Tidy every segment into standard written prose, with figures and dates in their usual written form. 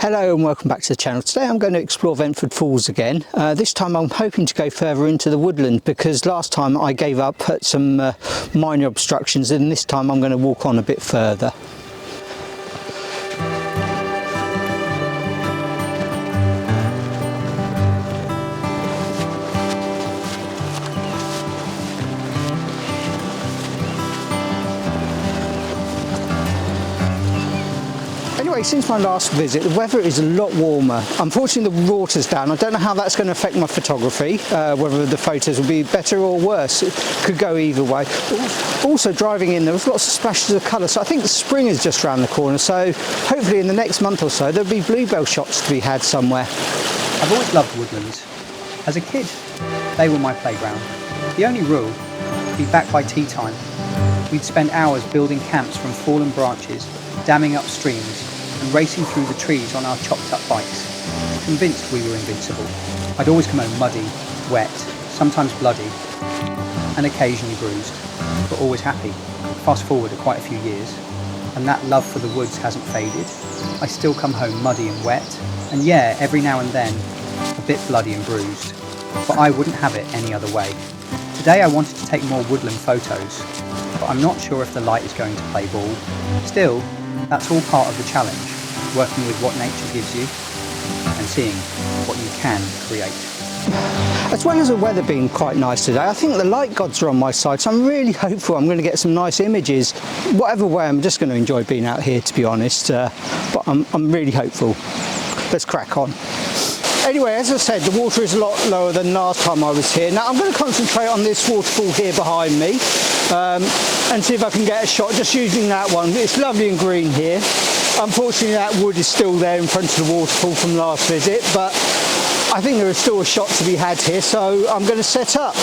Hello and welcome back to the channel. Today I'm going to explore Venford Falls again. This time I'm hoping to go further into the woodland because last time I gave up at some minor obstructions, and this time I'm going to walk on a bit further. Anyway, since my last visit, the weather is a lot warmer. Unfortunately, the water's down. I don't know how that's going to affect my photography, whether the photos will be better or worse. It could go either way. Also, driving in, there was lots of splashes of colour, so I think the spring is just around the corner, so hopefully in the next month or so there'll be bluebell shots to be had somewhere. I've always loved woodlands. As a kid, they were my playground. The only rule, be back by tea time. We'd spend hours building camps from fallen branches, damming up streams, and racing through the trees on our chopped up bikes, convinced we were invincible. I'd always come home muddy, wet, sometimes bloody, and occasionally bruised, but always happy. Fast forward quite a few years, and that love for the woods hasn't faded. I still come home muddy and wet, and yeah, every now and then, a bit bloody and bruised, but I wouldn't have it any other way. Today I wanted to take more woodland photos, but I'm not sure if the light is going to play ball. Still, that's all part of the challenge, working with what nature gives you and seeing what you can create. As well as the weather being quite nice today, I think the light gods are on my side, so I'm really hopeful I'm going to get some nice images. Whatever way, I'm just going to enjoy being out here, to be honest, but I'm really hopeful. Let's crack on. Anyway, as I said, the water is a lot lower than last time I was here. Now I'm going to concentrate on this waterfall here behind me and see if I can get a shot just using that one. It's lovely and green here. Unfortunately, that wood is still there in front of the waterfall from last visit, but I think there is still a shot to be had here, so I'm going to set up.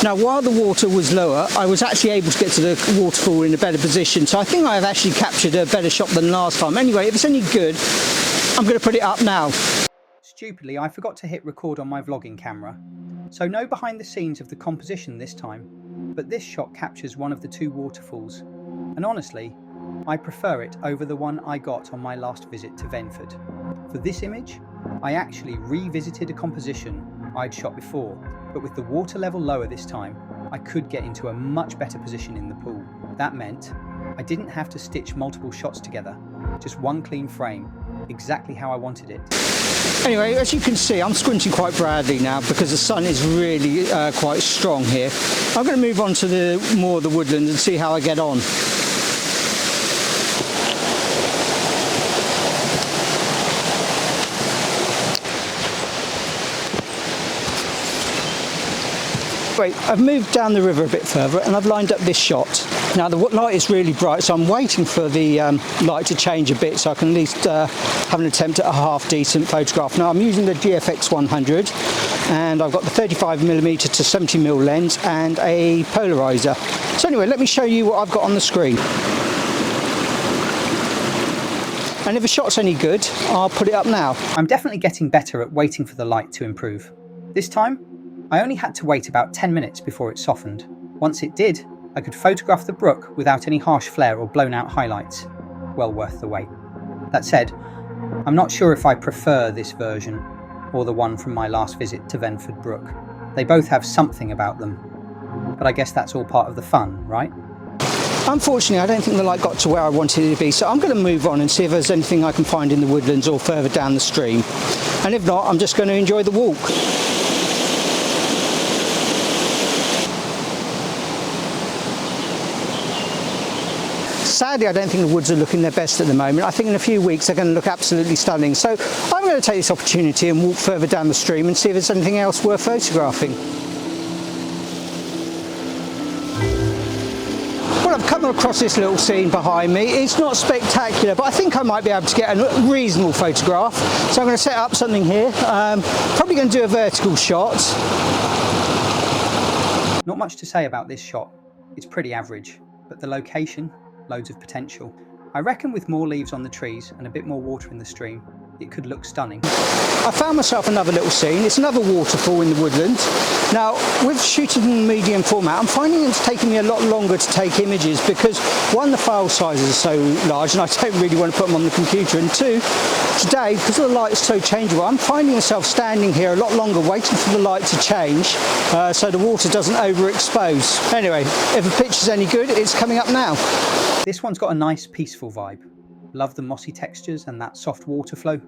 Now, while the water was lower, I was actually able to get to the waterfall in a better position, so I think I've actually captured a better shot than last time. Anyway, if it's any good, I'm going to put it up now. Stupidly, I forgot to hit record on my vlogging camera, so no behind the scenes of the composition this time, but this shot captures one of the two waterfalls, and honestly, I prefer it over the one I got on my last visit to Ventford. For this image, I actually revisited a composition I'd shot before, but with the water level lower this time, I could get into a much better position in the pool. That meant I didn't have to stitch multiple shots together, just one clean frame, exactly how I wanted it. Anyway, as you can see, I'm squinting quite badly now because the sun is really quite strong here. I'm going to move on to more of the woodland and see how I get on. I've moved down the river a bit further and I've lined up this shot. Now the light is really bright, so I'm waiting for the light to change a bit so I can at least have an attempt at a half decent photograph. Now I'm using the GFX 100 and I've got the 35mm to 70mm lens and a Polariser. So anyway, let me show you what I've got on the screen. And if the shot's any good, I'll put it up now. I'm definitely getting better at waiting for the light to improve. This time, I only had to wait about 10 minutes before it softened. Once it did, I could photograph the brook without any harsh flare or blown out highlights. Well worth the wait. That said, I'm not sure if I prefer this version or the one from my last visit to Venford Brook. They both have something about them, but I guess that's all part of the fun, right? Unfortunately, I don't think the light got to where I wanted it to be, so I'm going to move on and see if there's anything I can find in the woodlands or further down the stream. And if not, I'm just going to enjoy the walk. Sadly, I don't think the woods are looking their best at the moment. I think in a few weeks they're going to look absolutely stunning. So I'm going to take this opportunity and walk further down the stream and see if there's anything else worth photographing. Well, I've come across this little scene behind me. It's not spectacular, but I think I might be able to get a reasonable photograph. So I'm going to set up something here. Probably going to do a vertical shot. Not much to say about this shot. It's pretty average, but the location, loads of potential. I reckon with more leaves on the trees and a bit more water in the stream, it could look stunning. I found myself another little scene. It's another waterfall in the woodland. Now, with shooting in the medium format, I'm finding it's taking me a lot longer to take images because, one, the file sizes are so large and I don't really want to put them on the computer, and two, today, because the light is so changeable, I'm finding myself standing here a lot longer waiting for the light to change so the water doesn't overexpose. Anyway, if the picture's any good, it's coming up now. This one's got a nice peaceful vibe. Love the mossy textures and that soft water flow,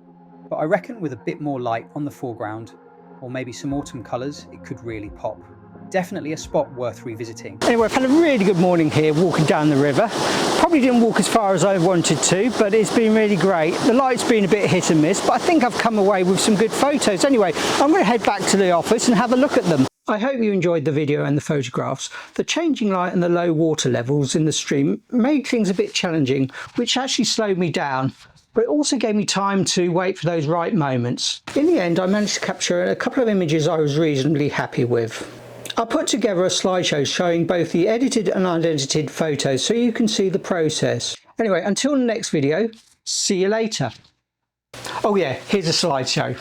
but I reckon with a bit more light on the foreground, or maybe some autumn colours, it could really pop. Definitely a spot worth revisiting. Anyway, I've had a really good morning here walking down the river. Probably didn't walk as far as I wanted to, but it's been really great. The light's been a bit hit and miss, but I think I've come away with some good photos. Anyway, I'm going to head back to the office and have a look at them. I hope you enjoyed the video and the photographs. The changing light and the low water levels in the stream made things a bit challenging, which actually slowed me down, but it also gave me time to wait for those right moments. In the end, I managed to capture a couple of images I was reasonably happy with. I put together a slideshow showing both the edited and unedited photos so you can see the process. Anyway, until the next video, see you later. Oh yeah, here's a slideshow.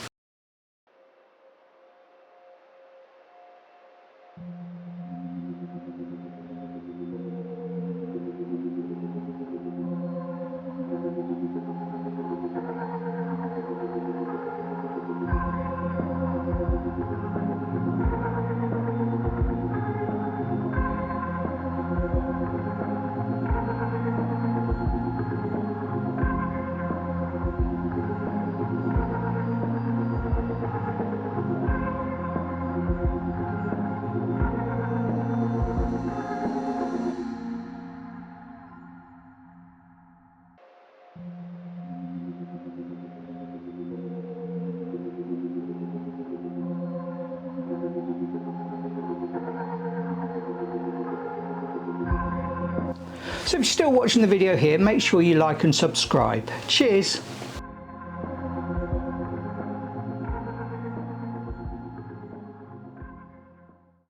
So if you're still watching the video here, make sure you like and subscribe. Cheers!